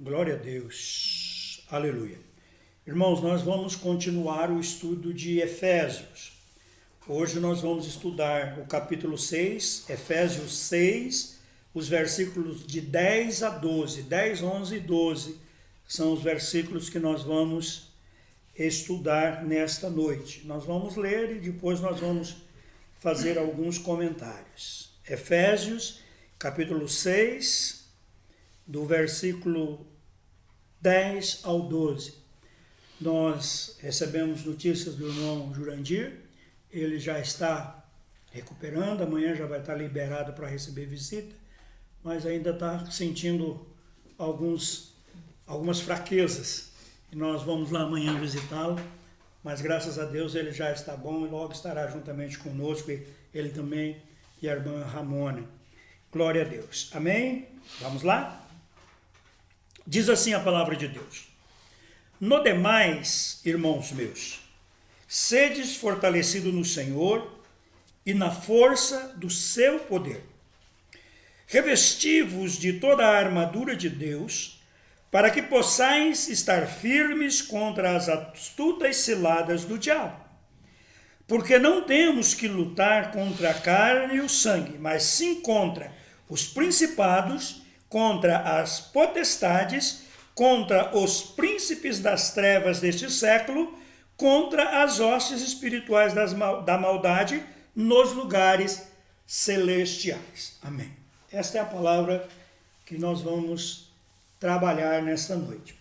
Glória a Deus. Aleluia. Irmãos, nós vamos continuar o estudo de Efésios. Hoje nós vamos estudar o capítulo 6, Efésios 6, os versículos de 10 a 12. 10, 11 e 12 são os versículos que nós vamos estudar nesta noite. Nós vamos ler e depois nós vamos fazer alguns comentários. Efésios, capítulo 6, do versículo 10 ao 12. Nós recebemos notícias do irmão Jurandir, ele já está recuperando, amanhã já vai estar liberado para receber visita, mas ainda está sentindo algumas fraquezas. E nós vamos lá amanhã visitá-lo, mas graças a Deus ele já está bom e logo estará juntamente conosco, e ele também e a irmã Ramona. Glória a Deus. Amém? Vamos lá? Diz assim a palavra de Deus: No demais, irmãos meus, sedes fortalecidos no Senhor e na força do seu poder. Revesti-vos de toda a armadura de Deus, para que possais estar firmes contra as astutas ciladas do diabo. Porque não temos que lutar contra a carne e o sangue, mas sim contra os principados, contra as potestades, contra os príncipes das trevas deste século, contra as hostes espirituais da maldade nos lugares celestiais. Amém. Esta é a palavra que nós vamos trabalhar nesta noite.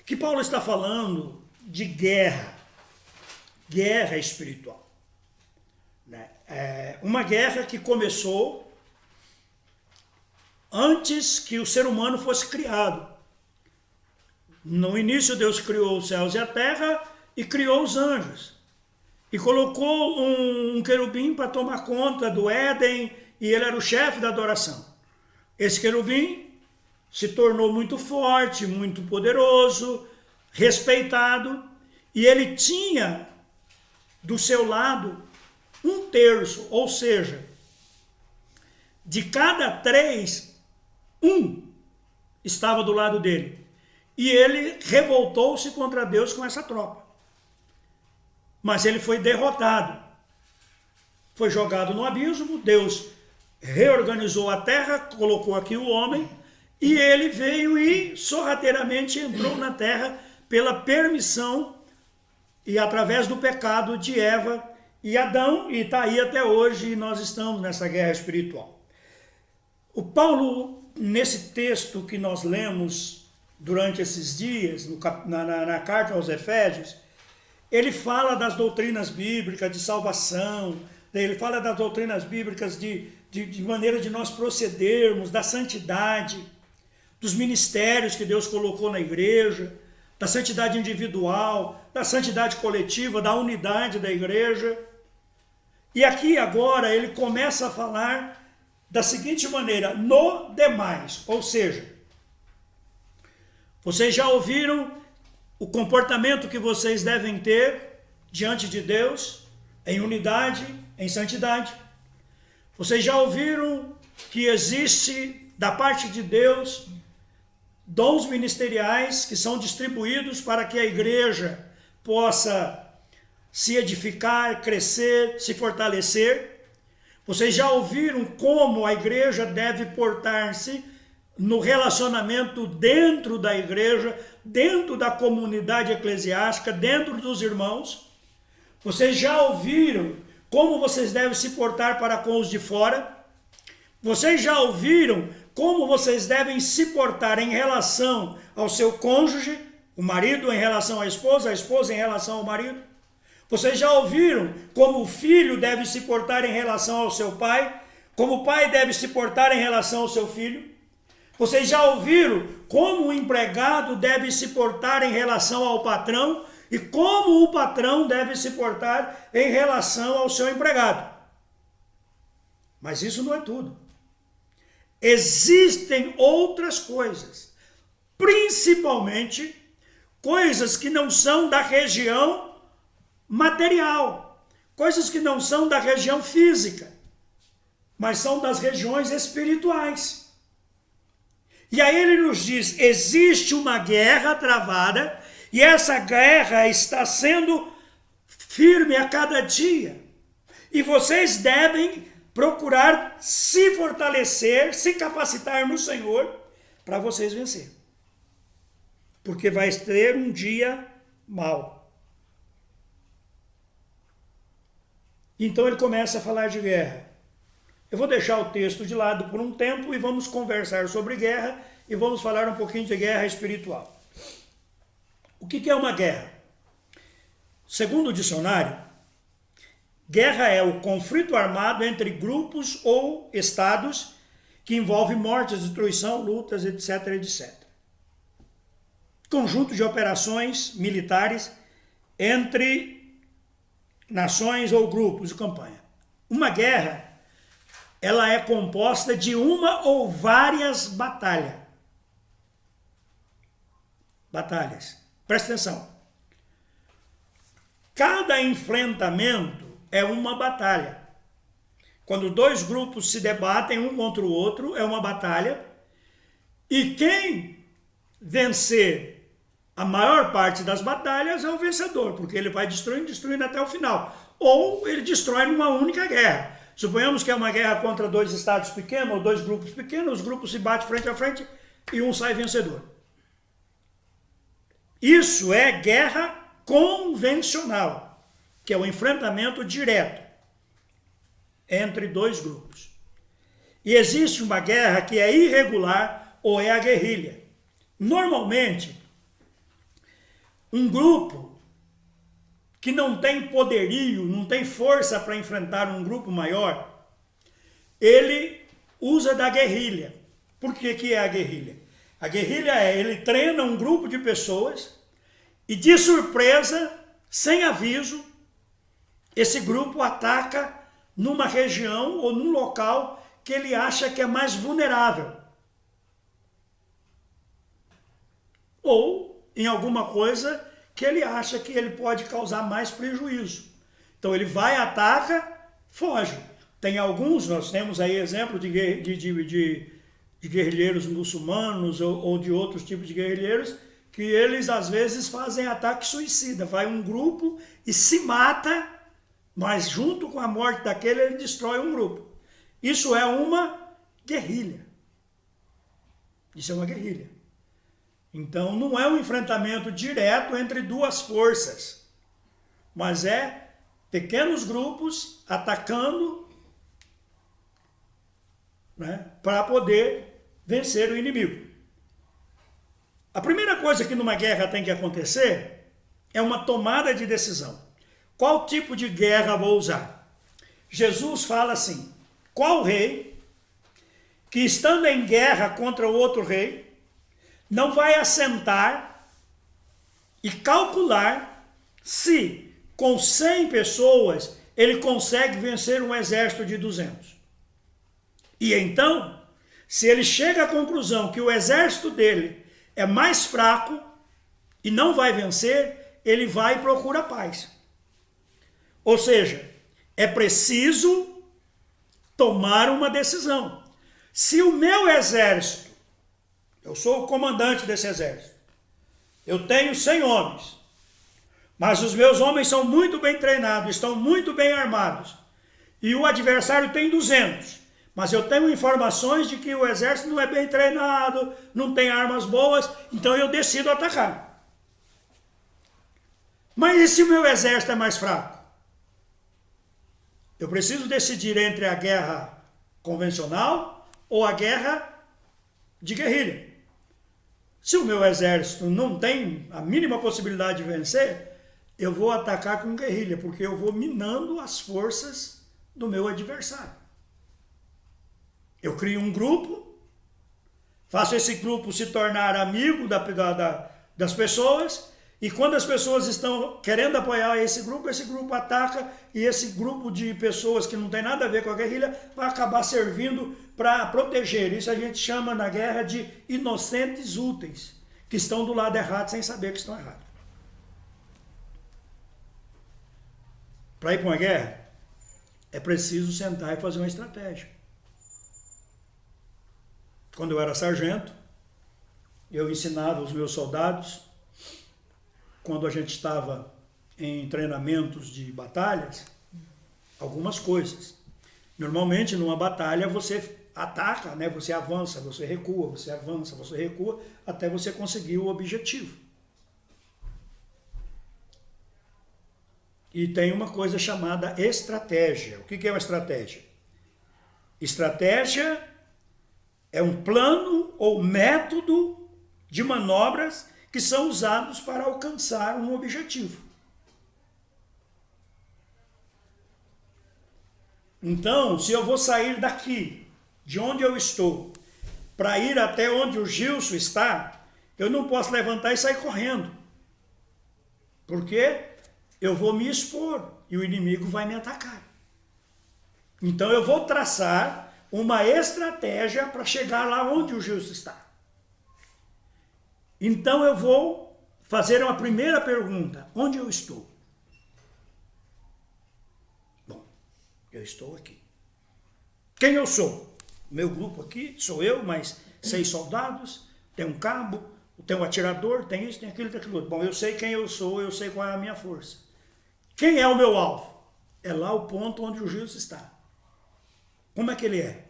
Que Paulo está falando de guerra espiritual. Uma guerra que começou antes que o ser humano fosse criado. No início, Deus criou os céus e a terra e criou os anjos. E colocou um querubim para tomar conta do Éden, e ele era o chefe da adoração. Esse querubim se tornou muito forte, muito poderoso, respeitado, e ele tinha do seu lado 1/3, ou seja, de cada 3, 1 estava do lado dele. E ele revoltou-se contra Deus com essa tropa. Mas ele foi derrotado. Foi jogado no abismo, Deus reorganizou a terra, colocou aqui o homem, e ele veio e sorrateiramente entrou na terra pela permissão e através do pecado de Eva e Adão, e está aí até hoje, e nós estamos nessa guerra espiritual. O Paulo, nesse texto que nós lemos durante esses dias, na carta aos Efésios, ele fala das doutrinas bíblicas de salvação, ele fala das doutrinas bíblicas de maneira de nós procedermos, da santidade, dos ministérios que Deus colocou na igreja, da santidade individual, da santidade coletiva, da unidade da igreja. E aqui agora ele começa a falar da seguinte maneira: no demais, ou seja, vocês já ouviram o comportamento que vocês devem ter diante de Deus, em unidade, em santidade. Vocês já ouviram que existe, da parte de Deus, dons ministeriais que são distribuídos para que a igreja possa se edificar, crescer, se fortalecer. Vocês já ouviram como a igreja deve portar-se no relacionamento dentro da igreja, dentro da comunidade eclesiástica, dentro dos irmãos. Vocês já ouviram como vocês devem se portar para com os de fora. Vocês já ouviram como vocês devem se portar em relação ao seu cônjuge, o marido em relação à esposa, a esposa em relação ao marido. Vocês já ouviram como o filho deve se portar em relação ao seu pai, como o pai deve se portar em relação ao seu filho. Vocês já ouviram como o empregado deve se portar em relação ao patrão e como o patrão deve se portar em relação ao seu empregado. Mas isso não é tudo. Existem outras coisas, principalmente coisas que não são da região material, coisas que não são da região física, mas são das regiões espirituais. E aí ele nos diz, existe uma guerra travada, e essa guerra está sendo firme a cada dia. E vocês devem procurar se fortalecer, se capacitar no Senhor, para vocês vencer. Porque vai ter um dia mau. Então ele começa a falar de guerra. Eu vou deixar o texto de lado por um tempo e vamos conversar sobre guerra e vamos falar um pouquinho de guerra espiritual. O que é uma guerra? Segundo o dicionário, guerra é o conflito armado entre grupos ou estados que envolve morte, destruição, lutas, etc, etc. Conjunto de operações militares entre nações ou grupos de campanha. Uma guerra, ela é composta de uma ou várias batalhas. Presta atenção. Cada enfrentamento é uma batalha. Quando dois grupos se debatem um contra o outro, é uma batalha. E quem vencer a maior parte das batalhas é o vencedor, porque ele vai destruindo até o final. Ou ele destrói numa única guerra. Suponhamos que é uma guerra contra dois estados pequenos ou dois grupos pequenos, os grupos se batem frente a frente e um sai vencedor. Isso é guerra convencional, que é o enfrentamento direto entre dois grupos. E existe uma guerra que é irregular ou é a guerrilha. Normalmente, um grupo que não tem poderio, não tem força para enfrentar um grupo maior, ele usa da guerrilha. Por que é a guerrilha? A guerrilha ele treina um grupo de pessoas e de surpresa, sem aviso, esse grupo ataca numa região ou num local que ele acha que é mais vulnerável. Ou em alguma coisa que ele acha que ele pode causar mais prejuízo. Então ele vai, ataca, foge. Tem alguns, nós temos aí exemplo de guerrilheiros muçulmanos ou de outros tipos de guerrilheiros, que eles às vezes fazem ataque suicida. Vai um grupo e se mata, mas junto com a morte daquele ele destrói um grupo. Isso é uma guerrilha. Isso é uma guerrilha. Então não é um enfrentamento direto entre duas forças, mas é pequenos grupos atacando, né, para poder vencer o inimigo. A primeira coisa que numa guerra tem que acontecer é uma tomada de decisão. Qual tipo de guerra vou usar? Jesus fala assim: qual rei que estando em guerra contra outro rei não vai assentar e calcular se com 100 pessoas ele consegue vencer um exército de 200. E então, se ele chega à conclusão que o exército dele é mais fraco e não vai vencer, ele vai e procura paz. Ou seja, é preciso tomar uma decisão. Se o meu exército, eu sou o comandante desse exército, eu tenho 100 homens, mas os meus homens são muito bem treinados, estão muito bem armados, e o adversário tem 200, mas eu tenho informações de que o exército não é bem treinado, não tem armas boas, então eu decido atacar. Mas e se o meu exército é mais fraco? Eu preciso decidir entre a guerra convencional ou a guerra de guerrilha. Se o meu exército não tem a mínima possibilidade de vencer, eu vou atacar com guerrilha, porque eu vou minando as forças do meu adversário. Eu crio um grupo, faço esse grupo se tornar amigo das pessoas, e quando as pessoas estão querendo apoiar esse grupo ataca, e esse grupo de pessoas que não tem nada a ver com a guerrilha vai acabar servindo para proteger. Isso a gente chama na guerra de inocentes úteis, que estão do lado errado sem saber que estão errados. Para ir para uma guerra, é preciso sentar e fazer uma estratégia. Quando eu era sargento, eu ensinava os meus soldados, quando a gente estava em treinamentos de batalhas, algumas coisas. Normalmente, numa batalha, você ataca, né? Você avança, você recua, você avança, você recua, até você conseguir o objetivo. E tem uma coisa chamada estratégia. O que é uma estratégia? Estratégia é um plano ou método de manobras que são usados para alcançar um objetivo. Então, se eu vou sair daqui, de onde eu estou, para ir até onde o Gilson está, eu não posso levantar e sair correndo. Porque eu vou me expor e o inimigo vai me atacar. Então eu vou traçar uma estratégia para chegar lá onde o Gilson está. Então eu vou fazer uma primeira pergunta: onde eu estou? Bom, eu estou aqui. Quem eu sou? Meu grupo aqui, sou eu, mais 6 soldados, tem um cabo, tem um atirador, tem isso, tem aquilo, tem aquilo outro. Bom, eu sei quem eu sou, eu sei qual é a minha força. Quem é o meu alvo? É lá o ponto onde o Gilson está. Como é que ele é?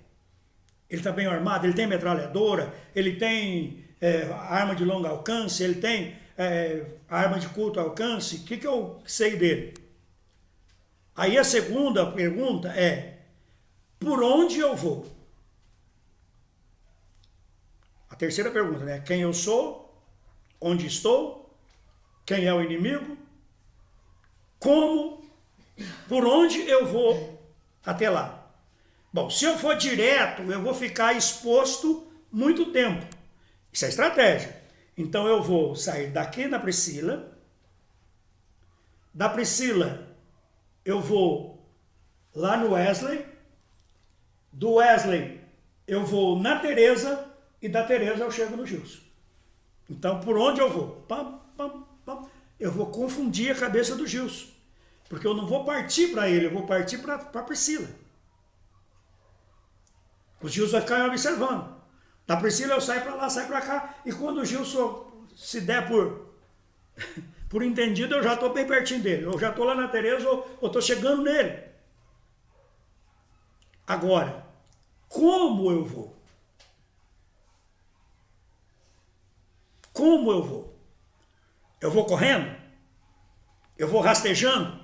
Ele está bem armado? Ele tem metralhadora? Ele tem arma de longo alcance? Ele tem arma de curto alcance? O que eu sei dele? Aí a segunda pergunta é: por onde eu vou? A terceira pergunta, né? Quem eu sou? Onde estou? Quem é o inimigo? Como? Por onde eu vou até lá? Bom, se eu for direto, eu vou ficar exposto muito tempo. Isso é estratégia. Então eu vou sair daqui da Priscila. Da Priscila, eu vou lá no Wesley. Do Wesley, eu vou na Teresa. E da Teresa eu chego no Gilson. Então, por onde eu vou? Pam, pam, pam. Eu vou confundir a cabeça do Gilson. Porque eu não vou partir para ele, eu vou partir para a Priscila. O Gilson vai ficar me observando. Da Priscila eu saio para lá, saio para cá. E quando o Gilson se der por entendido, eu já estou bem pertinho dele. Eu já estou lá na Teresa ou estou chegando nele. Agora, como eu vou? Como eu vou? Eu vou correndo? Eu vou rastejando?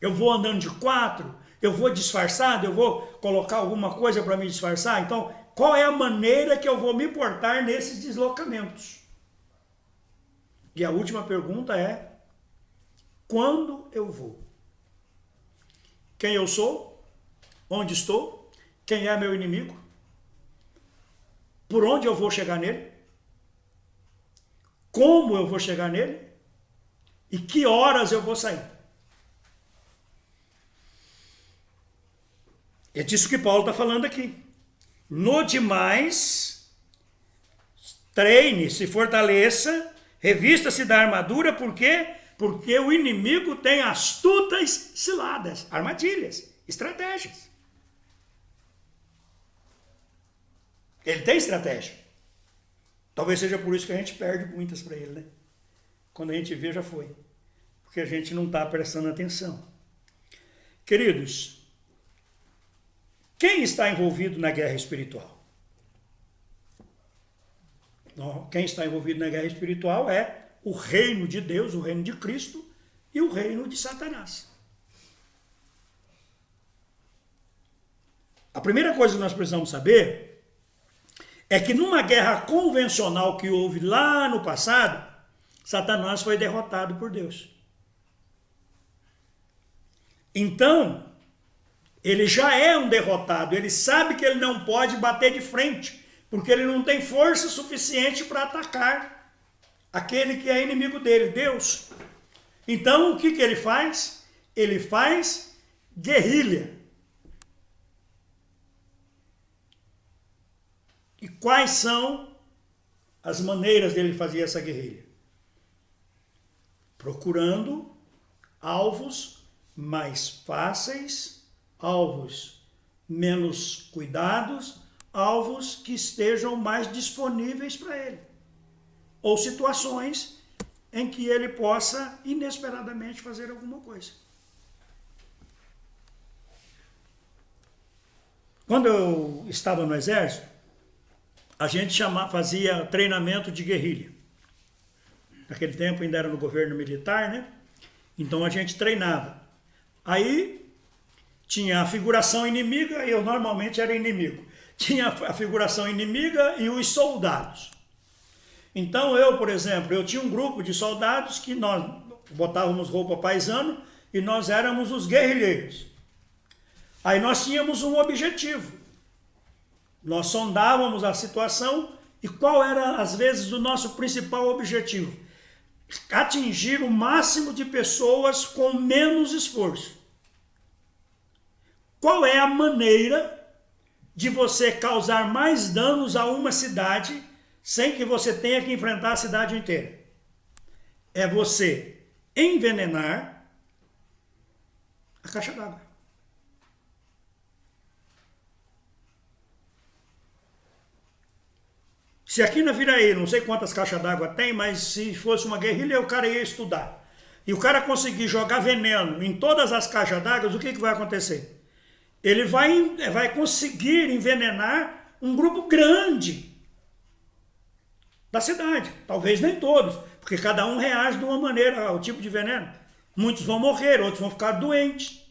Eu vou andando de 4? Eu vou disfarçado? Eu vou colocar alguma coisa para me disfarçar? Então, qual é a maneira que eu vou me portar nesses deslocamentos? E a última pergunta é: quando eu vou? Quem eu sou? Onde estou? Quem é meu inimigo? Por onde eu vou chegar nele? Como eu vou chegar nele? E que horas eu vou sair? É disso que Paulo está falando aqui. No demais, treine, se fortaleça, revista-se da armadura, por quê? Porque o inimigo tem astutas ciladas, armadilhas, estratégias. Ele tem estratégia. Talvez seja por isso que a gente perde muitas para ele, né? Quando a gente vê, já foi. Porque a gente não está prestando atenção. Queridos, quem está envolvido na guerra espiritual? Quem está envolvido na guerra espiritual é o reino de Deus, o reino de Cristo e o reino de Satanás. A primeira coisa que nós precisamos saber é que numa guerra convencional que houve lá no passado, Satanás foi derrotado por Deus. Então, ele já é um derrotado, ele sabe que ele não pode bater de frente, porque ele não tem força suficiente para atacar aquele que é inimigo dele, Deus. Então, o que ele faz? Ele faz guerrilha. E quais são as maneiras dele fazer essa guerrilha? Procurando alvos mais fáceis, alvos menos cuidados, alvos que estejam mais disponíveis para ele. ou situações em que ele possa inesperadamente fazer alguma coisa. Quando eu estava no exército, a gente fazia treinamento de guerrilha. Naquele tempo ainda era no governo militar, né? Então a gente treinava. Aí tinha a figuração inimiga, e eu normalmente era inimigo. Tinha a figuração inimiga e os soldados. Então eu, por exemplo, eu tinha um grupo de soldados que nós botávamos roupa paisano e nós éramos os guerrilheiros. Aí nós tínhamos um objetivo. Nós sondávamos a situação e qual era, às vezes, o nosso principal objetivo? Atingir o máximo de pessoas com menos esforço. Qual é a maneira de você causar mais danos a uma cidade sem que você tenha que enfrentar a cidade inteira? É você envenenar a caixa d'água. Se aqui na Viraí, não sei quantas caixas d'água tem, mas se fosse uma guerrilha, o cara ia estudar. E o cara conseguir jogar veneno em todas as caixas d'água, o que vai acontecer? Ele vai conseguir envenenar um grupo grande da cidade. Talvez nem todos, porque cada um reage de uma maneira ao tipo de veneno. Muitos vão morrer, outros vão ficar doentes.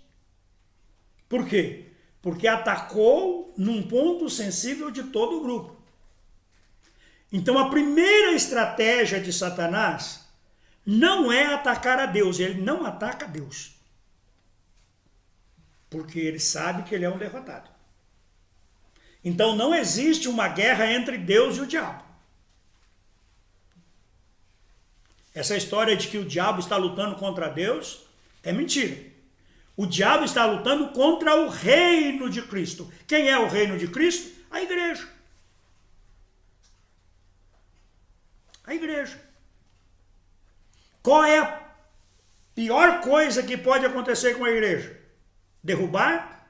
Por quê? Porque atacou num ponto sensível de todo o grupo. Então a primeira estratégia de Satanás não é atacar a Deus, ele não ataca a Deus. Porque ele sabe que ele é um derrotado. Então não existe uma guerra entre Deus e o diabo. Essa história de que o diabo está lutando contra Deus é mentira. O diabo está lutando contra o reino de Cristo. Quem é o reino de Cristo? A igreja. A igreja. Qual é a pior coisa que pode acontecer com a igreja? Derrubar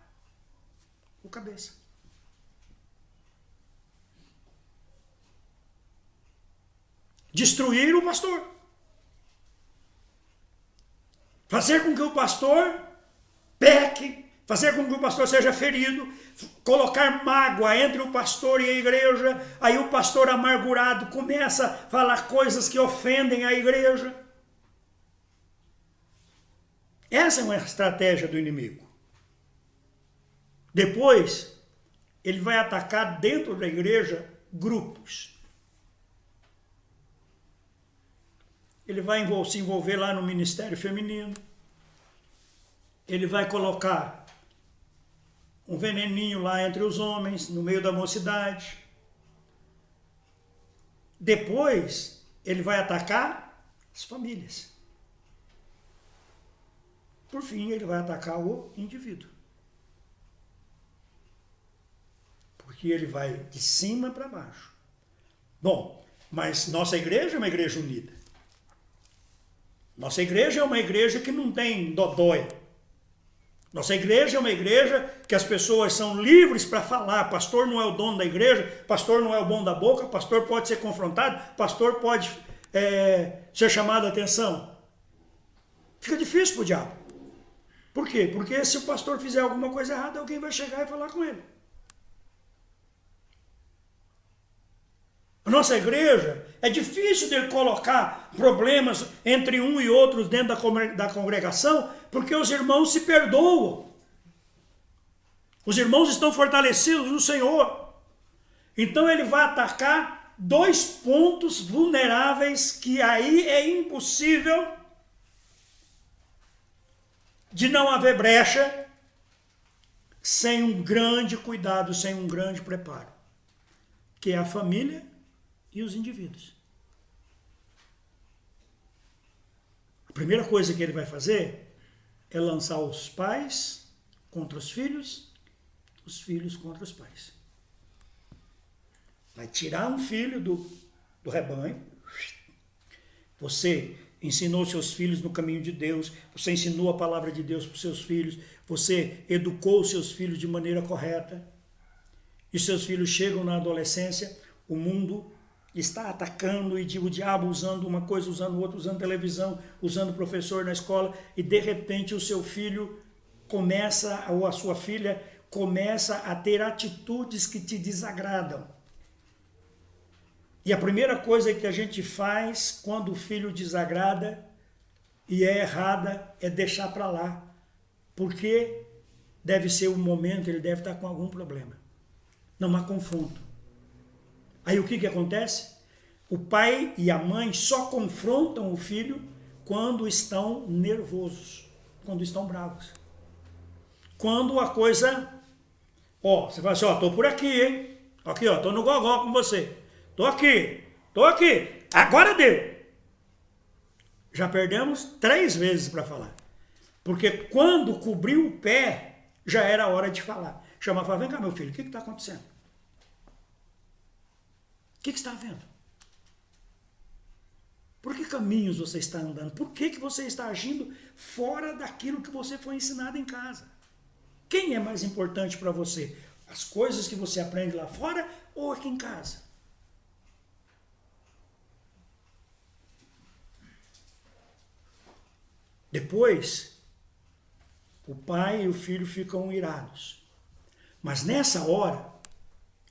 o cabeça. Destruir o pastor. Fazer com que o pastor peque, fazer com que o pastor seja ferido, colocar mágoa entre o pastor e a igreja, aí o pastor amargurado começa a falar coisas que ofendem a igreja. Essa é uma estratégia do inimigo. Depois, ele vai atacar dentro da igreja grupos. Ele vai se envolver lá no ministério feminino. Ele vai colocar um veneninho lá entre os homens, no meio da mocidade. Depois, ele vai atacar as famílias. Por fim, ele vai atacar o indivíduo. Porque ele vai de cima para baixo. Bom, mas nossa igreja é uma igreja unida. Nossa igreja é uma igreja que não tem dodói. Nossa igreja é uma igreja que as pessoas são livres para falar. Pastor não é o dono da igreja, pastor não é o bom da boca, pastor pode ser confrontado, pastor pode ser chamado a atenção. Fica difícil para o diabo. Por quê? Porque se o pastor fizer alguma coisa errada, alguém vai chegar e falar com ele. A nossa igreja, é difícil de colocar problemas entre um e outro dentro da congregação, porque os irmãos se perdoam. Os irmãos estão fortalecidos no Senhor. Então ele vai atacar dois pontos vulneráveis que aí é impossível de não haver brecha sem um grande cuidado, sem um grande preparo, que é a família e os indivíduos. A primeira coisa que ele vai fazer é lançar os pais contra os filhos contra os pais. Vai tirar um filho do rebanho. Você ensinou seus filhos no caminho de Deus, você ensinou a palavra de Deus para os seus filhos, você educou os seus filhos de maneira correta, e seus filhos chegam na adolescência, o mundo está atacando, e o diabo usando uma coisa, usando outra, usando televisão, usando professor na escola, e de repente o seu filho começa, ou a sua filha começa a ter atitudes que te desagradam. E a primeira coisa que a gente faz quando o filho desagrada e é errada é deixar para lá, porque deve ser o momento, ele deve estar com algum problema. Não há confronto. Aí o que acontece? O pai e a mãe só confrontam o filho quando estão nervosos, quando estão bravos. Quando a coisa... você fala assim, tô por aqui, hein? Aqui, tô no gogó com você. Tô aqui, agora deu. Já perdemos 3 vezes para falar. Porque quando cobriu o pé, já era a hora de falar. Chama e fala, vem cá meu filho, o que está acontecendo? O que está vendo? Por que caminhos você está andando? Por que você está agindo fora daquilo que você foi ensinado em casa? Quem é mais importante para você? As coisas que você aprende lá fora ou aqui em casa? Depois, o pai e o filho ficam irados. Mas nessa hora,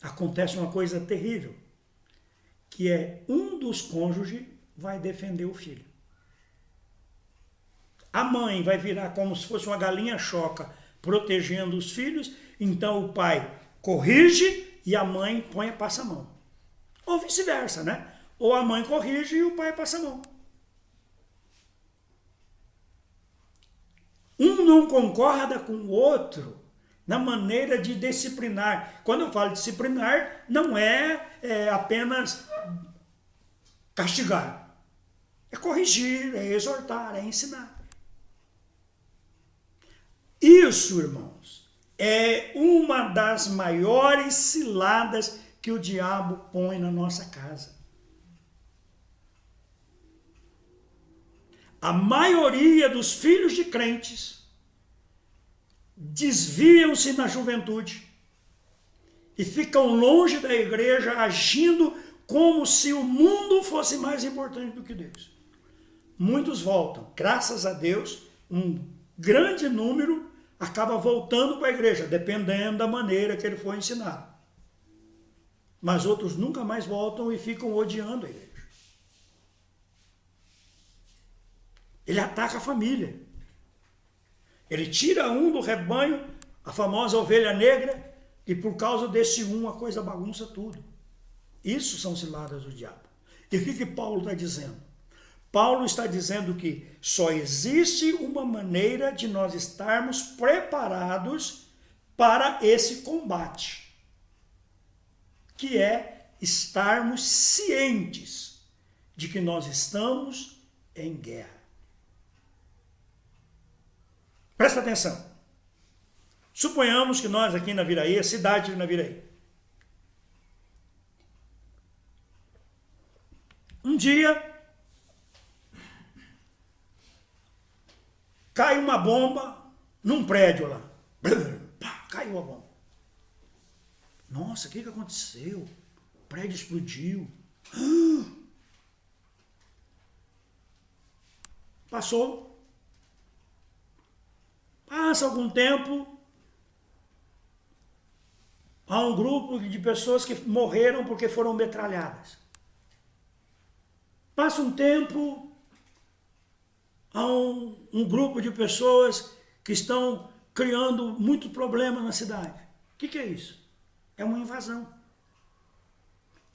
acontece uma coisa terrível, que é um dos cônjuges vai defender o filho. A mãe vai virar como se fosse uma galinha choca, protegendo os filhos, então o pai corrige e a mãe passa a mão. Ou vice-versa, né? Ou a mãe corrige e o pai passa a mão. Um não concorda com o outro na maneira de disciplinar. Quando eu falo disciplinar, não é apenas castigar. É corrigir, é exortar, é ensinar. Isso, irmãos, é uma das maiores ciladas que o diabo põe na nossa casa. A maioria dos filhos de crentes desviam-se na juventude e ficam longe da igreja, agindo como se o mundo fosse mais importante do que Deus. Muitos voltam, graças a Deus, um grande número acaba voltando para a igreja, dependendo da maneira que ele foi ensinado. Mas outros nunca mais voltam e ficam odiando a igreja. Ele ataca a família. Ele tira um do rebanho, a famosa ovelha negra, e por causa desse um a coisa bagunça tudo. Isso são ciladas do diabo. E o que Paulo está dizendo? Paulo está dizendo que só existe uma maneira de nós estarmos preparados para esse combate, que é estarmos cientes de que nós estamos em guerra. Presta atenção. Suponhamos que nós aqui na Viraí, a cidade de Naviraí, um dia cai uma bomba num prédio lá. Pá, caiu a bomba. Nossa, o que aconteceu? O prédio explodiu. Passou. Passa algum tempo, há um grupo de pessoas que morreram porque foram metralhadas. Passa um tempo, há um grupo de pessoas que estão criando muito problema na cidade. O que é isso? É uma invasão.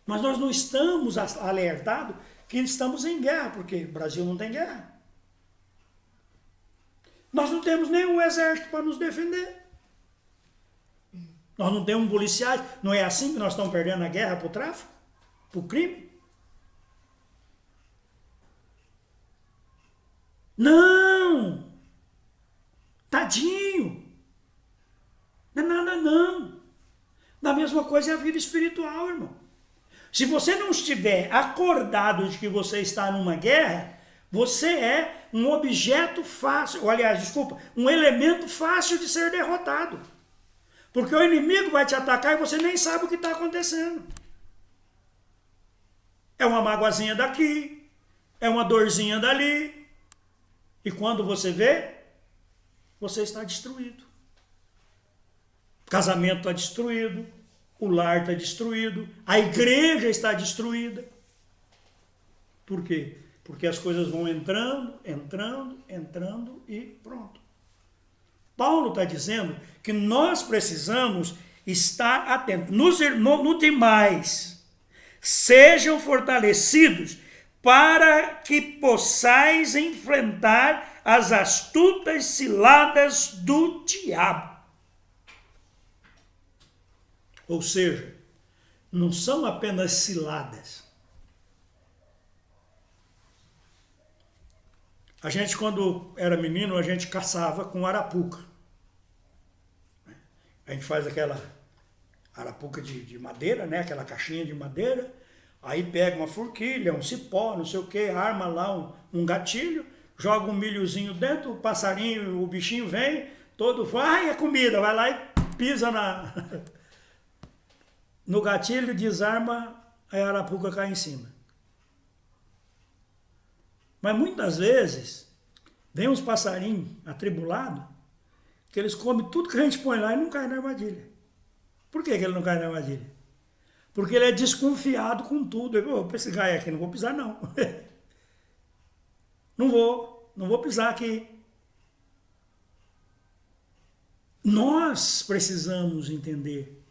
Mas nós não estamos alertados que estamos em guerra, porque o Brasil não tem guerra. Nós não temos nenhum exército para nos defender. Nós não temos policiais. Não é assim que nós estamos perdendo a guerra para o tráfico? Para o crime? Não! Tadinho! Não é nada não. Da mesma coisa é a vida espiritual, irmão. Se você não estiver acordado de que você está numa guerra, você é um objeto fácil, ou aliás, desculpa, um elemento fácil de ser derrotado. Porque o inimigo vai te atacar e você nem sabe o que está acontecendo. É uma magoazinha daqui, é uma dorzinha dali. E quando você vê, você está destruído. O casamento está destruído, o lar está destruído, a igreja está destruída. Por quê? Porque as coisas vão entrando e pronto. Paulo está dizendo que nós precisamos estar atentos. No demais, sejam fortalecidos para que possais enfrentar as astutas ciladas do diabo. Ou seja, não são apenas ciladas. A gente, quando era menino, a gente caçava com arapuca. A gente faz aquela arapuca de madeira, né? Aquela caixinha de madeira. Aí pega uma forquilha, um cipó, não sei o que, arma lá um gatilho, joga um milhozinho dentro, o passarinho, o bichinho vem, todo vai, é comida, vai lá e pisa no gatilho, desarma, aí a arapuca cai em cima. Mas muitas vezes, vem uns passarinhos atribulados, que eles comem tudo que a gente põe lá e não cai na armadilha. Por que ele não cai na armadilha? Porque ele é desconfiado com tudo. Eu vou esse gaio aqui, não vou pisar não. Não vou pisar aqui. Nós precisamos entender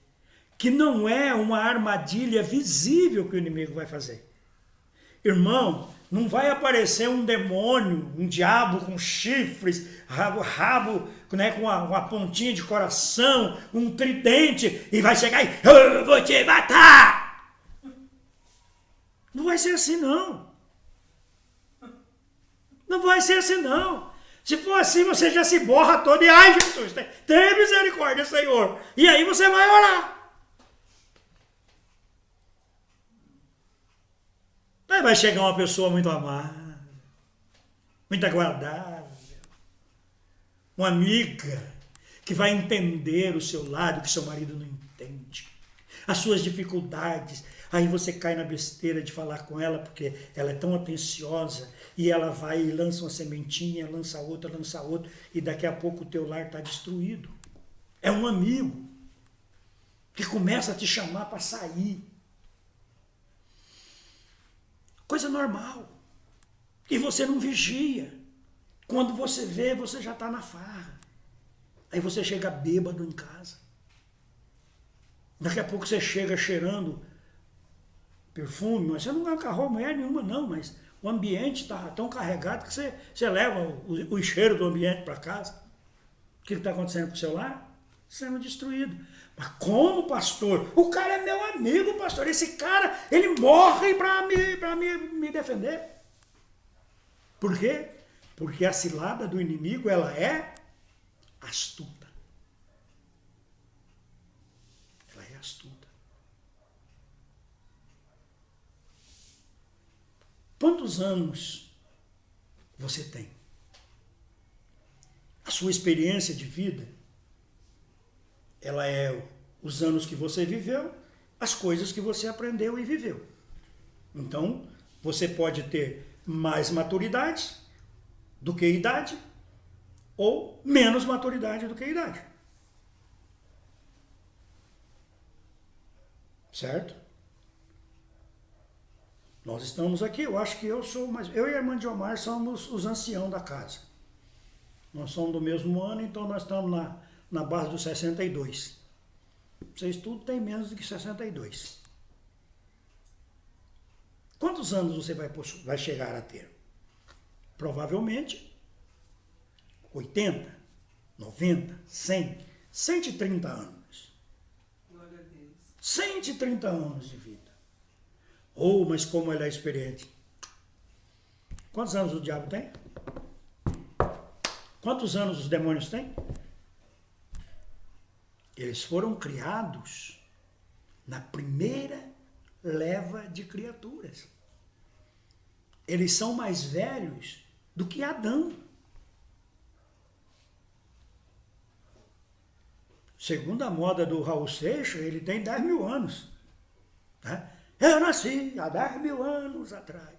que não é uma armadilha visível que o inimigo vai fazer. Irmão, não vai aparecer um demônio, um diabo com chifres, rabo né, com uma pontinha de coração, um tridente, e vai chegar e eu vou te matar. Não vai ser assim, não. Não vai ser assim, não. Se for assim, você já se borra todo e, ai, Jesus, tenha misericórdia, Senhor. E aí você vai orar. Aí vai chegar uma pessoa muito amável, muito agradável, uma amiga que vai entender o seu lado que seu marido não entende, as suas dificuldades. Aí você cai na besteira de falar com ela porque ela é tão atenciosa e ela vai e lança uma sementinha, lança outra, e daqui a pouco o teu lar está destruído. É um amigo que começa a te chamar para sair. Coisa normal. E você não vigia. Quando você vê, você já está na farra. Aí você chega bêbado em casa. Daqui a pouco você chega cheirando perfume, mas você não agarrou mulher nenhuma não, mas o ambiente está tão carregado que você leva o cheiro do ambiente para casa. O que está acontecendo com o seu lar? Sendo destruído. Mas como, pastor? O cara é meu amigo, pastor. Esse cara, ele morre para me defender. Por quê? Porque a cilada do inimigo, ela é astuta. Ela é astuta. Quantos anos você tem? A sua experiência de vida, ela é os anos que você viveu, as coisas que você aprendeu e viveu. Então, você pode ter mais maturidade do que idade, ou menos maturidade do que idade. Certo? Nós estamos aqui, eu acho que eu e a irmã de Omar somos os anciãos da casa. Nós somos do mesmo ano, então nós estamos na base dos 62. Vocês tudo têm menos do que 62. Quantos anos você vai chegar a ter? Provavelmente 80, 90, 100, 130 anos. Glória a Deus. 130 anos de vida. Oh, mas como ele é experiente. Quantos anos o diabo tem? Quantos anos os demônios têm? Eles foram criados na primeira leva de criaturas. Eles são mais velhos do que Adão. Segundo a moda do Raul Seixas, ele tem 10 mil anos. Tá? Eu nasci há 10.000 anos atrás.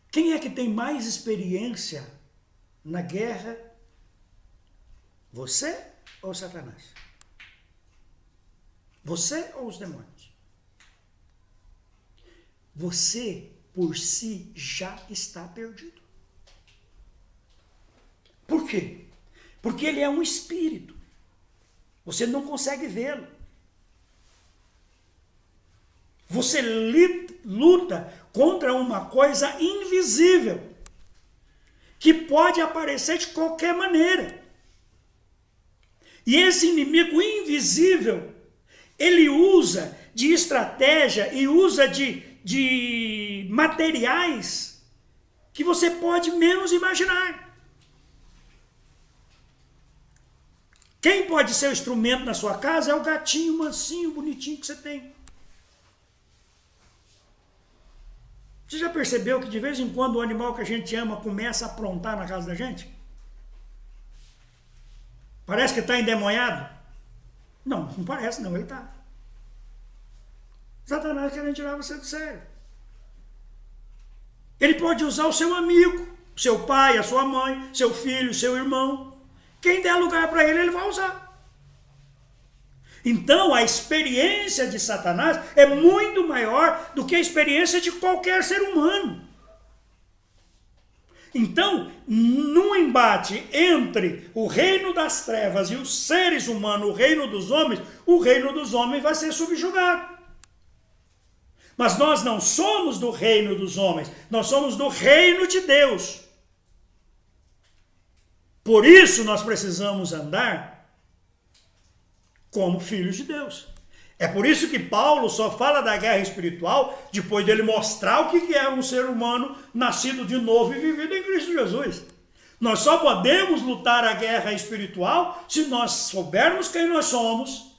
Quem é que tem mais experiência na guerra? Você ou Satanás? Você ou os demônios? Você, por si, já está perdido. Por quê? Porque ele é um espírito. Você não consegue vê-lo. Você luta contra uma coisa invisível, que pode aparecer de qualquer maneira. E esse inimigo invisível, ele usa de estratégia e usa de materiais que você pode menos imaginar. Quem pode ser o instrumento na sua casa é o gatinho mansinho, bonitinho que você tem. Você já percebeu que de vez em quando o animal que a gente ama começa a aprontar na casa da gente? Parece que está endemoniado? Não, não parece não, ele está. Satanás querendo tirar você do sério. Ele pode usar o seu amigo, seu pai, a sua mãe, seu filho, seu irmão. Quem der lugar para ele, ele vai usar. Então, a experiência de Satanás é muito maior do que a experiência de qualquer ser humano. Então, num embate entre o reino das trevas e os seres humanos, o reino dos homens vai ser subjugado. Mas nós não somos do reino dos homens, nós somos do reino de Deus. Por isso nós precisamos andar como filhos de Deus. É por isso que Paulo só fala da guerra espiritual depois dele mostrar o que é um ser humano nascido de novo e vivido em Cristo Jesus. Nós só podemos lutar a guerra espiritual se nós soubermos quem nós somos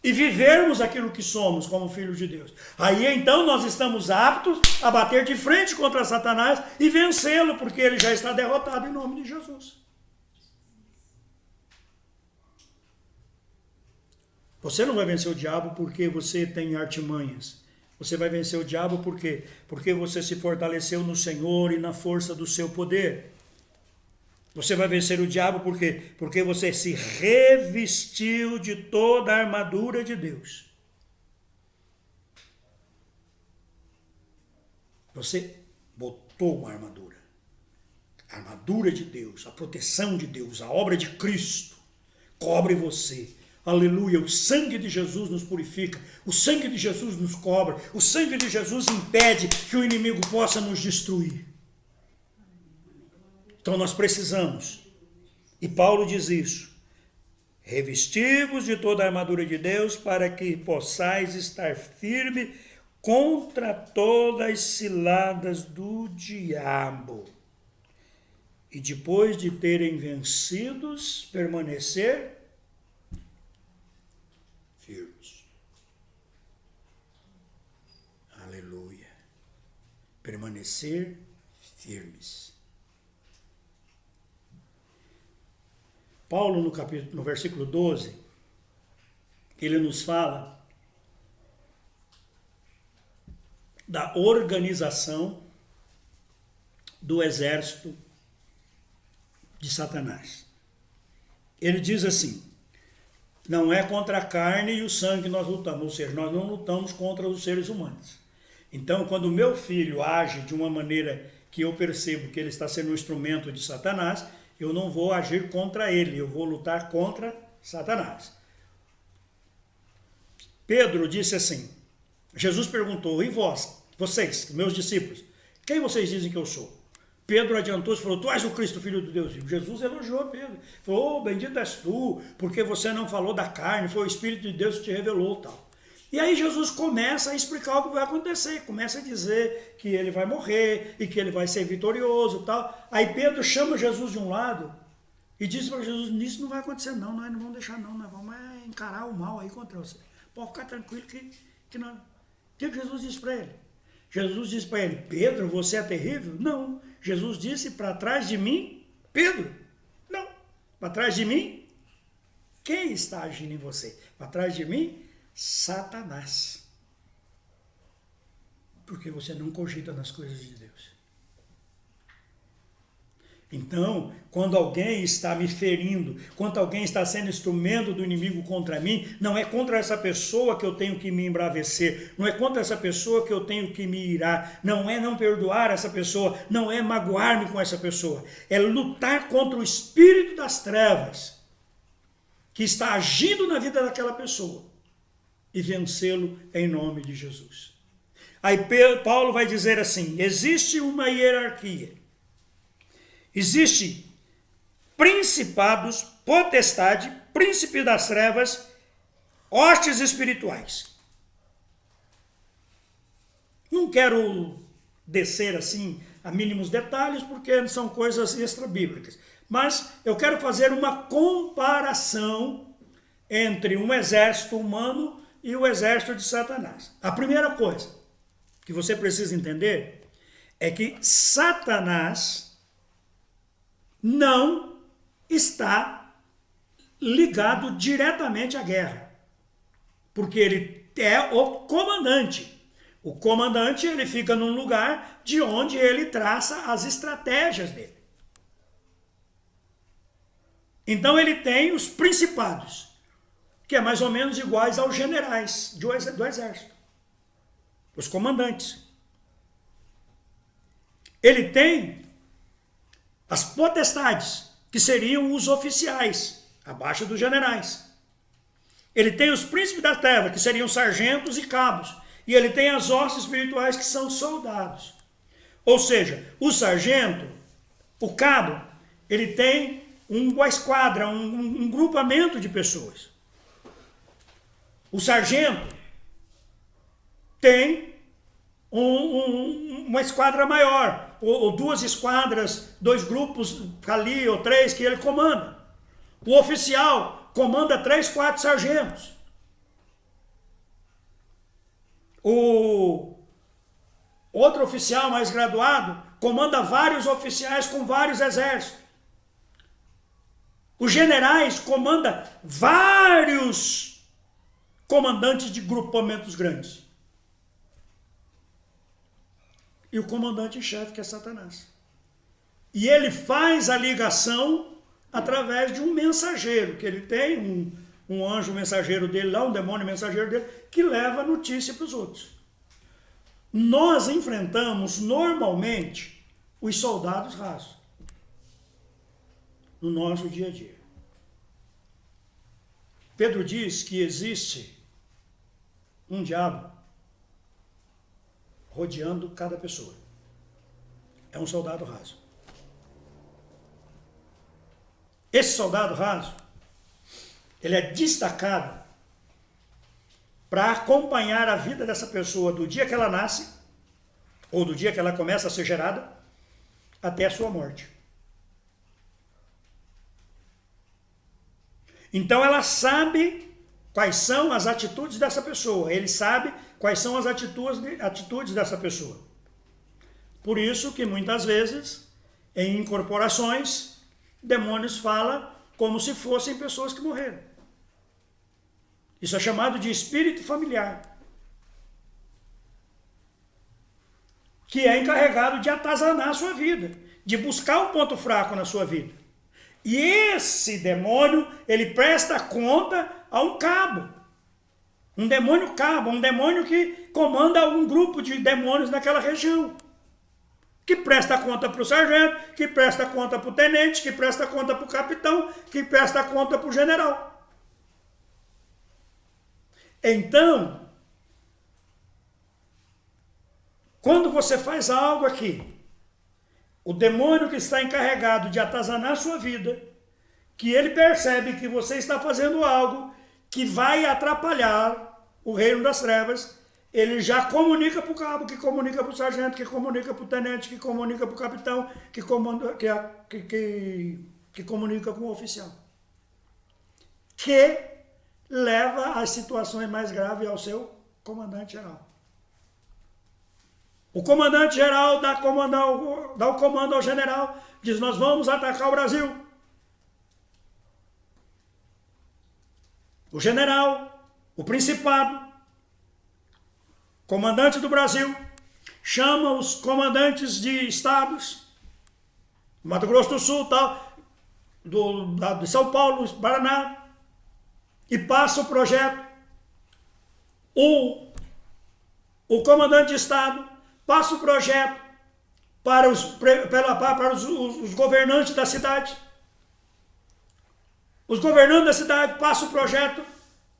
e vivermos aquilo que somos como filhos de Deus. Aí então nós estamos aptos a bater de frente contra Satanás e vencê-lo, porque ele já está derrotado em nome de Jesus. Você não vai vencer o diabo porque você tem artimanhas. Você vai vencer o diabo porque você se fortaleceu no Senhor e na força do seu poder. Você vai vencer o diabo porque você se revestiu de toda a armadura de Deus. Você botou uma armadura. A armadura de Deus, a proteção de Deus, a obra de Cristo cobre você. Aleluia, o sangue de Jesus nos purifica, o sangue de Jesus nos cobre, o sangue de Jesus impede que o inimigo possa nos destruir. Então nós precisamos, e Paulo diz isso, revesti-vos de toda a armadura de Deus para que possais estar firme contra todas as ciladas do diabo. E depois de terem vencidos, permanecer firmes. Aleluia. Permanecer firmes. Paulo, no versículo 12, ele nos fala da organização do exército de Satanás. Ele diz assim: não é contra a carne e o sangue que nós lutamos, ou seja, nós não lutamos contra os seres humanos. Então, quando o meu filho age de uma maneira que eu percebo que ele está sendo um instrumento de Satanás, eu não vou agir contra ele, eu vou lutar contra Satanás. Pedro disse assim, Jesus perguntou, e vocês, meus discípulos, quem vocês dizem que eu sou? Pedro adiantou-se e falou, tu és o Cristo, Filho de Deus. Jesus elogiou Pedro, falou, bendito és tu, porque você não falou da carne, foi o Espírito de Deus que te revelou, tal. E aí Jesus começa a explicar o que vai acontecer, começa a dizer que ele vai morrer e que ele vai ser vitorioso, tal. Aí Pedro chama Jesus de um lado e diz para Jesus, isso não vai acontecer não, nós não vamos deixar não, nós vamos encarar o mal aí contra você. Pode ficar tranquilo que não. O que Jesus disse para ele? Jesus disse para ele, Pedro, você é terrível? Não. Jesus disse, para trás de mim, Pedro? Não. Para trás de mim, quem está agindo em você? Para trás de mim, Satanás. Porque você não cogita nas coisas de Deus. Então, quando alguém está me ferindo, quando alguém está sendo instrumento do inimigo contra mim, não é contra essa pessoa que eu tenho que me embravecer, não é contra essa pessoa que eu tenho que me irar, não é não perdoar essa pessoa, não é magoar-me com essa pessoa, é lutar contra o espírito das trevas que está agindo na vida daquela pessoa e vencê-lo em nome de Jesus. Aí Paulo vai dizer assim: existe uma hierarquia. Existe principados, potestade, príncipe das trevas, hostes espirituais. Não quero descer assim a mínimos detalhes, porque são coisas extra-bíblicas. Mas eu quero fazer uma comparação entre um exército humano e o exército de Satanás. A primeira coisa que você precisa entender é que Satanás não está ligado diretamente à guerra, porque ele é o comandante. O comandante, ele fica num lugar de onde ele traça as estratégias dele. Então ele tem os principados, que é mais ou menos iguais aos generais do exército, os comandantes. Ele tem as potestades, que seriam os oficiais, abaixo dos generais. Ele tem os príncipes da terra, que seriam sargentos e cabos. E ele tem as hostes espirituais, que são soldados. Ou seja, o sargento, o cabo, ele tem uma esquadra, um grupamento de pessoas. O sargento tem uma esquadra maior, ou duas esquadras, dois grupos ali, ou três, que ele comanda. O oficial comanda 3, 4 sargentos. O outro oficial mais graduado comanda vários oficiais com vários exércitos. Os generais comandam vários comandantes de grupamentos grandes. E o comandante em chefe, que é Satanás. E ele faz a ligação através de um mensageiro, que ele tem um anjo mensageiro dele lá, um demônio mensageiro dele, que leva a notícia para os outros. Nós enfrentamos normalmente os soldados rasos no nosso dia a dia. Pedro diz que existe um diabo rodeando cada pessoa. É um soldado raso. Esse soldado raso, ele é destacado para acompanhar a vida dessa pessoa do dia que ela nasce, ou do dia que ela começa a ser gerada, até a sua morte. Então ela sabe quais são as atitudes dessa pessoa, ele sabe quais são as atitudes dessa pessoa. Por isso que muitas vezes, em incorporações, demônios falam como se fossem pessoas que morreram. Isso é chamado de espírito familiar, que é encarregado de atazanar a sua vida, de buscar um ponto fraco na sua vida. E esse demônio, ele presta conta a um cabo. Um demônio cabo, um demônio que comanda um grupo de demônios naquela região. Que presta conta para o sargento, que presta conta para o tenente, que presta conta para o capitão, que presta conta para o general. Então, quando você faz algo aqui, o demônio que está encarregado de atazanar a sua vida, que ele percebe que você está fazendo algo que vai atrapalhar o reino das trevas, ele já comunica para o cabo, que comunica para o sargento, que comunica para o tenente, que comunica para o capitão, que comunica com o oficial. Que leva às situações mais graves ao seu comandante geral. O comandante geral dá o comando ao general, diz: nós vamos atacar o Brasil. O general, o principado, comandante do Brasil, chama os comandantes de estados, Mato Grosso do Sul, tal, de São Paulo, Paraná, e passa o projeto. O comandante de estado passa o projeto para os governantes da cidade. Os governantes da cidade passam o projeto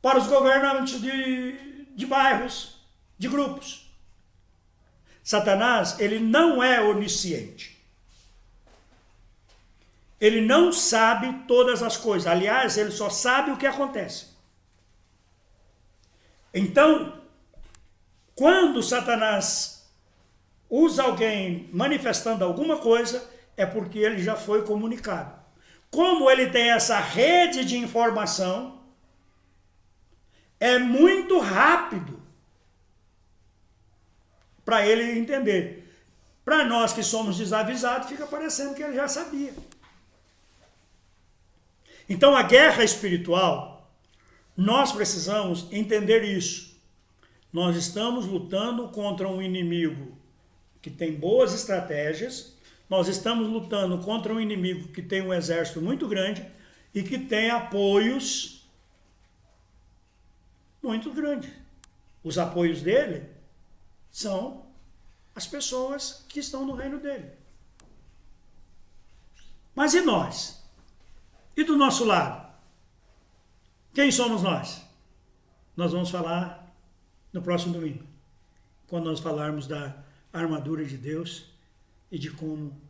para os governantes de bairros, de grupos. Satanás, ele não é onisciente. Ele não sabe todas as coisas. Aliás, ele só sabe o que acontece. Então, quando Satanás usa alguém manifestando alguma coisa, é porque ele já foi comunicado. Como ele tem essa rede de informação, é muito rápido para ele entender. Para nós que somos desavisados, fica parecendo que ele já sabia. Então, a guerra espiritual, nós precisamos entender isso. Nós estamos lutando contra um inimigo que tem boas estratégias, nós estamos lutando contra um inimigo que tem um exército muito grande e que tem apoios muito grandes. Os apoios dele são as pessoas que estão no reino dele. Mas e nós? E do nosso lado? Quem somos nós? Nós vamos falar no próximo domingo, quando nós falarmos da armadura de Deus e de como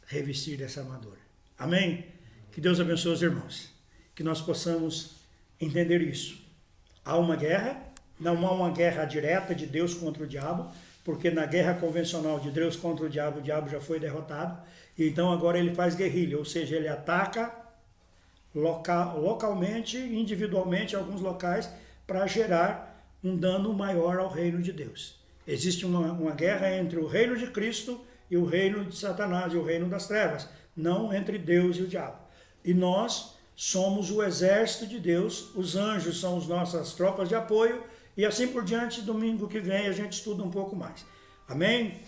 revestir dessa armadura. Amém? Que Deus abençoe os irmãos. Que nós possamos entender isso. Há uma guerra, não há uma guerra direta de Deus contra o diabo, porque na guerra convencional de Deus contra o diabo já foi derrotado, e então agora ele faz guerrilha, ou seja, ele ataca localmente, individualmente, alguns locais, para gerar um dano maior ao reino de Deus. Existe uma guerra entre o reino de Cristo e o reino de Satanás, e o reino das trevas, não entre Deus e o diabo. E nós somos o exército de Deus, os anjos são as nossas tropas de apoio, e assim por diante, domingo que vem a gente estuda um pouco mais. Amém?